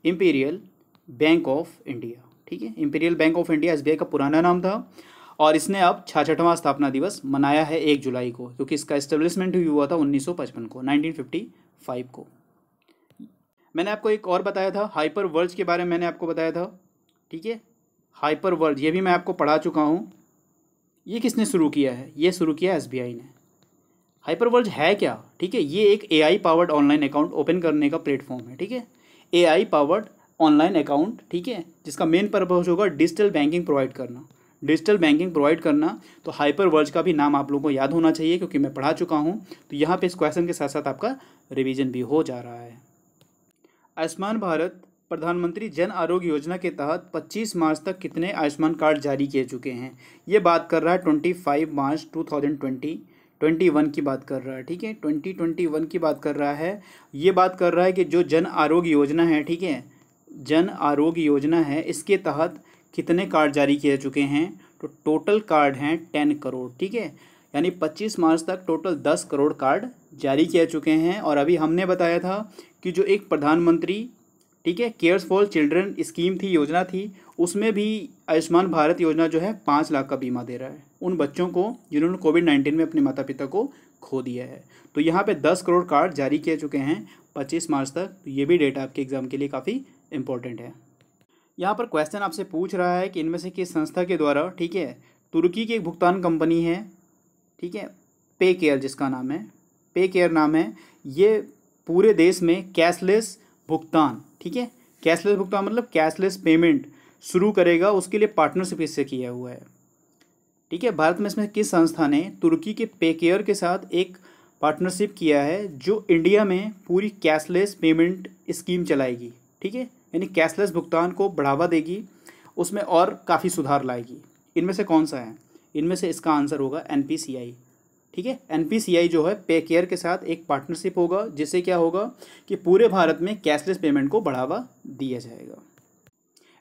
imperial bank of India, ठीक है। Imperial bank of India SBI का पुराना नाम था। और इसने अब 66वां स्थापना दिवस मनाया है 1 जुलाई को, क्योंकि इसका एस्टेब्लिशमेंट भी हुआ था 1955 को, 1955 को। मैंने आपको एक और बताया था, हाइपर वर्ल्ड के बारे में मैंने आपको बताया था, ठीक है। हाइपर वर्ल्ड ये भी मैं आपको पढ़ा चुका हूँ। ये किसने शुरू किया है, ये शुरू किया एसबीआई ने। हाइपर वर्ल्ड है क्या, ठीक है। ये एक AI powered online account open करने का प्लेटफॉर्म है, ठीक है। एआई पावर्ड ऑनलाइन अकाउंट, ठीक है, जिसका मेन पर्पज होगा डिजिटल बैंकिंग प्रोवाइड करना, डिजिटल बैंकिंग प्रोवाइड करना। तो हाइपर वर्ल्ड का भी नाम आप लोगों को याद होना चाहिए, क्योंकि मैं पढ़ा चुका हूँ। तो यहाँ पे इस क्वेश्चन के साथ साथ आपका रिवीजन भी हो जा रहा है। आयुष्मान भारत प्रधानमंत्री जन आरोग्य योजना के तहत 25 मार्च तक कितने आयुष्मान कार्ड जारी किए चुके हैं। ये बात कर रहा है 25 मार्च 2021 की बात कर रहा है, ठीक है। 2021 की बात कर रहा है। ये बात कर रहा है कि जो जन आरोग्य योजना है, ठीक है, जन आरोग्य योजना है, इसके तहत कितने कार्ड जारी किए चुके हैं। तो टोटल कार्ड हैं 10 करोड़, ठीक है। यानी 25 मार्च तक टोटल 10 करोड़ कार्ड जारी किए चुके हैं। और अभी हमने बताया था कि जो एक प्रधानमंत्री, ठीक है, केयर्स फॉर चिल्ड्रन स्कीम थी, योजना थी, उसमें भी आयुष्मान भारत योजना जो है 5 लाख का बीमा दे रहा है उन बच्चों को जिन्होंने कोविड-19 में अपने माता पिता को खो दिया है। तो यहाँ पे 10 करोड़ कार्ड जारी किए चुके हैं 25 मार्च तक। तो ये भी डेटा आपके एग्जाम के लिए काफ़ी इंपॉर्टेंट है। यहाँ पर क्वेश्चन आपसे पूछ रहा है कि इनमें से किस संस्था के द्वारा, ठीक है, तुर्की की एक भुगतान कंपनी है, ठीक है, पे केयर जिसका नाम है, पे केयर नाम है, ये पूरे देश में कैशलेस भुगतान, ठीक है, कैशलेस भुगतान मतलब कैशलेस पेमेंट शुरू करेगा, उसके लिए पार्टनरशिप इससे किया हुआ है, ठीक है। भारत में इसमें किस संस्था ने तुर्की के पे केयर के साथ एक पार्टनरशिप किया है जो इंडिया में पूरी कैशलेस पेमेंट स्कीम चलाएगी, ठीक है, यानी कैशलेस भुगतान को बढ़ावा देगी, उसमें और काफ़ी सुधार लाएगी। इनमें से कौन सा है, इनमें से इसका आंसर होगा एनपीसीआई, ठीक है। एनपीसीआई जो है पे केयर के साथ एक पार्टनरशिप होगा, जिससे क्या होगा कि पूरे भारत में कैशलेस पेमेंट को बढ़ावा दिया जाएगा।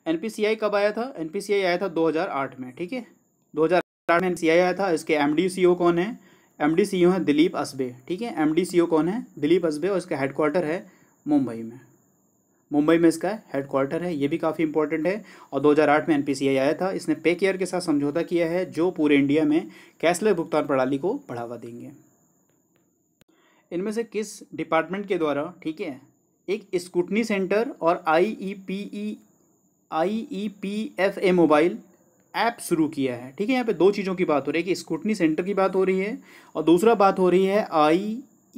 एनपीसीआई कब आया था, एनपीसीआई आया था 2008 में, ठीक है, 2008 में एनपीसीआई आया था। इसके एमडी सीईओ कौन है, एमडी सीईओ है दिलीप असबे, ठीक है, एमडी सीईओ कौन है, दिलीप असबे, और इसका हेडक्वार्टर है मुंबई में, मुंबई में इसका हेडक्वार्टर है। ये भी काफ़ी इंपॉर्टेंट है। और 2008 में एनपीसीआई आया था। इसने पे केयर के साथ समझौता किया है जो पूरे इंडिया में कैशलेस भुगतान प्रणाली को बढ़ावा देंगे। इनमें से किस डिपार्टमेंट के द्वारा, ठीक है, एक स्क्रूटनी सेंटर और IEPFA मोबाइल ऐप शुरू किया है, ठीक है। यहाँ पे दो चीज़ों की बात हो रही है कि स्क्रूटनी सेंटर की बात हो रही है और दूसरा बात हो रही है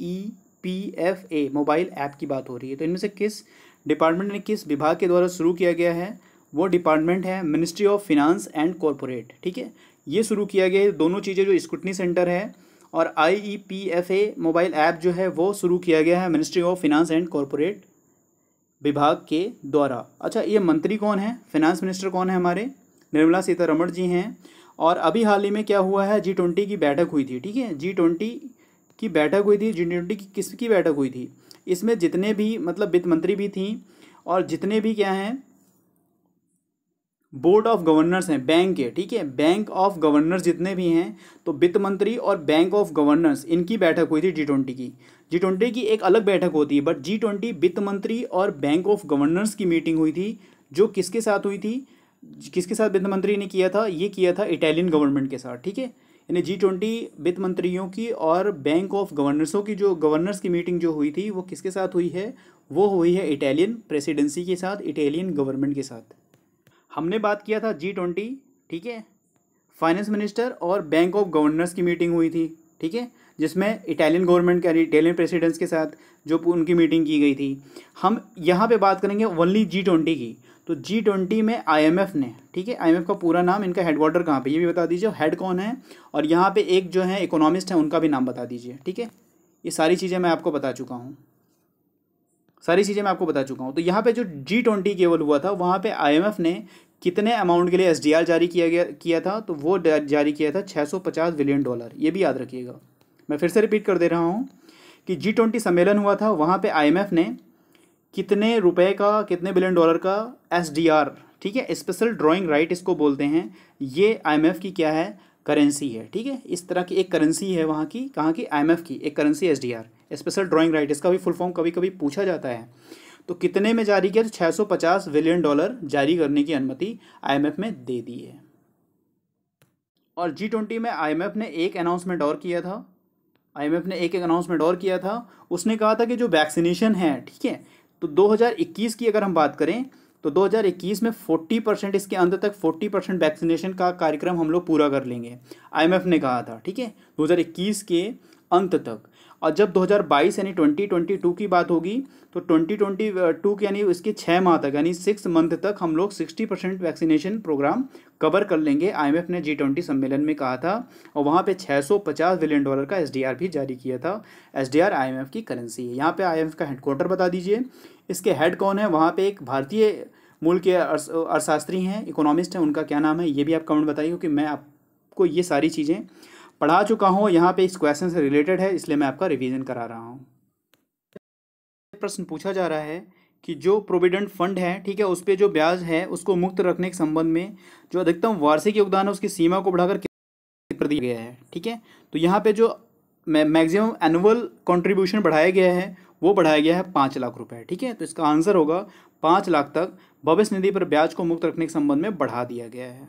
IEPFA मोबाइल ऐप की बात हो रही है। तो इनमें से किस डिपार्टमेंट ने, किस विभाग के द्वारा शुरू किया गया है, वो डिपार्टमेंट है ministry of finance and corporate, ठीक है। ये शुरू किया गया है। दोनों चीज़ें जो स्क्रूटनी सेंटर है और IEPFA मोबाइल ऐप जो है वो शुरू किया गया है ministry of finance and corporate विभाग के द्वारा। अच्छा, ये मंत्री कौन है, फाइनेंस मिनिस्टर कौन है हमारे, निर्मला सीतारमण जी हैं। और अभी हाल ही में क्या हुआ है, G20 की बैठक हुई थी, ठीक है, G20 की बैठक हुई थी। G20 की किसकी बैठक हुई थी, इसमें जितने भी मतलब वित्त मंत्री भी थी और जितने भी क्या हैं बोर्ड ऑफ गवर्नर्स हैं बैंक के, ठीक है, बैंक ऑफ गवर्नर्स जितने भी हैं, तो वित्त मंत्री और बैंक ऑफ गवर्नर्स इनकी बैठक हुई थी G20 की। G20 की एक अलग बैठक होती है, बट G20 वित्त मंत्री और बैंक ऑफ गवर्नर्स की मीटिंग हुई थी, जो किसके साथ हुई थी, किसके साथ वित्त मंत्री ने किया था, ये किया था इटालियन गवर्नमेंट के साथ, ठीक है। यानी G20 वित्त मंत्रियों की और बैंक ऑफ गवर्नर्सों की जो गवर्नर्स की मीटिंग जो हुई थी वो किसके साथ हुई है, वो हुई है इटालियन प्रेसिडेंसी के साथ, इटालियन गवर्नमेंट के साथ। हमने बात किया था G20, ठीक है, फाइनेंस मिनिस्टर और बैंक ऑफ गवर्नर्स की मीटिंग हुई थी, ठीक है, जिसमें इटालियन गवर्नमेंट के इटालियन प्रेसिडेंट्स के साथ जो उनकी मीटिंग की गई थी। हम यहाँ पे बात करेंगे ओनली G20 की। तो G20 में IMF ने, ठीक है, IMF का पूरा नाम, इनका हेडक्वार्टर कहाँ पे ये भी बता दीजिए, हेड कौन है, और यहाँ पे एक जो है इकोनॉमिस्ट है उनका भी नाम बता दीजिए, ठीक है। ये सारी चीज़ें मैं आपको बता चुका हूँ, सारी चीज़ें मैं आपको बता चुका हूँ। तो यहाँ पे जो G20 केवल हुआ था, वहाँ पे IMF ने कितने अमाउंट के लिए SDR जारी किया था, तो वो जारी किया था $650 बिलियन। ये भी याद रखिएगा, मैं फिर से रिपीट कर दे रहा हूँ कि G20 सम्मेलन हुआ था, वहाँ पे IMF ने कितने रुपए का, कितने बिलियन डॉलर का SDR, ठीक है, स्पेशल ड्राइंग राइट इसको बोलते हैं, ये IMF की क्या है, करेंसी है, ठीक है। इस तरह की एक करेंसी है वहाँ की, कहाँ की, IMF की एक currency SDR, special drawing right, इसका भी फुल फॉर्म कभी कभी पूछा जाता है। तो कितने में जारी किया, तो $650 बिलियन जारी करने की अनुमति IMF में दे दी है। और G20 में IMF ने एक अनाउंसमेंट और किया था, IMF ने एक अनाउंसमेंट और किया था, उसने कहा था कि जो वैक्सीनेशन है, ठीक है, तो 2021 की अगर हम बात करें तो 2021 में 40%, इसके अंत तक 40% वैक्सीनेशन का कार्यक्रम हम लोग पूरा कर लेंगे, IMF ने कहा था, ठीक है, 2021 के अंत तक। और जब 2022 यानी 2022 की बात होगी तो 2022 यानी इसके 6 माह तक, यानी 6 मंथ तक हम लोग 60% वैक्सीनेशन प्रोग्राम कवर कर लेंगे, IMF ने G20 सम्मेलन में कहा था। और वहाँ पे $650 बिलियन का SDR भी जारी किया था। SDR IMF की करेंसी है। यहाँ पे IMF का हेडक्वार्टर बता दीजिए, इसके हेड कौन है, वहाँ पे एक भारतीय मूल के अर्थशास्त्री हैं, इकोनॉमिस्ट हैं, उनका क्या नाम है, ये भी आप कमेंट बताइए, क्योंकि मैं आपको ये सारी चीज़ें पढ़ा चुका हूँ, यहाँ पे इस क्वेश्चन से रिलेटेड है, इसलिए मैं आपका रिवीजन करा रहा हूँ। प्रश्न पूछा जा रहा है कि जो प्रोविडेंट फंड है, ठीक है, उस पर जो ब्याज है उसको मुक्त रखने के संबंध में जो अधिकतम वार्षिक योगदान है उसकी सीमा को बढ़ाकर कर दिया गया है, ठीक है। तो यहाँ पे जो मैक्सिमम एनुअल कंट्रीब्यूशन बढ़ाया गया है वो बढ़ाया गया है 5 लाख रुपए, ठीक है। तो इसका आंसर होगा 5 लाख तक भविष्य निधि पर ब्याज को मुक्त रखने के संबंध में बढ़ा दिया गया है।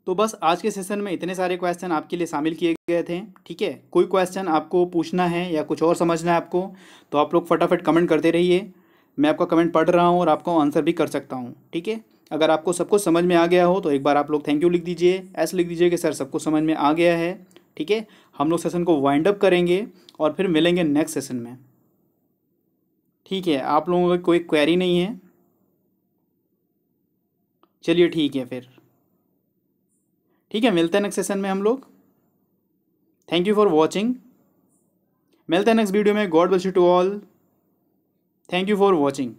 तो बस आज के सेशन में इतने सारे क्वेश्चन आपके लिए शामिल किए गए थे, ठीक है। कोई क्वेश्चन आपको पूछना है या कुछ और समझना है आपको, तो आप लोग फटाफट कमेंट करते रहिए, मैं आपका कमेंट पढ़ रहा हूँ और आपको आंसर भी कर सकता हूँ, ठीक है। अगर आपको सब कुछ समझ में आ गया हो तो एक बार आप लोग थैंक यू लिख दीजिए, ऐसे लिख दीजिए कि सर सबको समझ में आ गया है, ठीक है। हम लोग सेशन को वाइंड अप करेंगे और फिर मिलेंगे नेक्स्ट सेशन में, ठीक है। आप लोगों की कोई क्वेरी नहीं है, चलिए ठीक है फिर, ठीक है, मिलते हैं नेक्स्ट सेशन में हम लोग। थैंक यू फॉर वॉचिंग, मिलते हैं नेक्स्ट वीडियो में। God bless you to all, thank you for watching.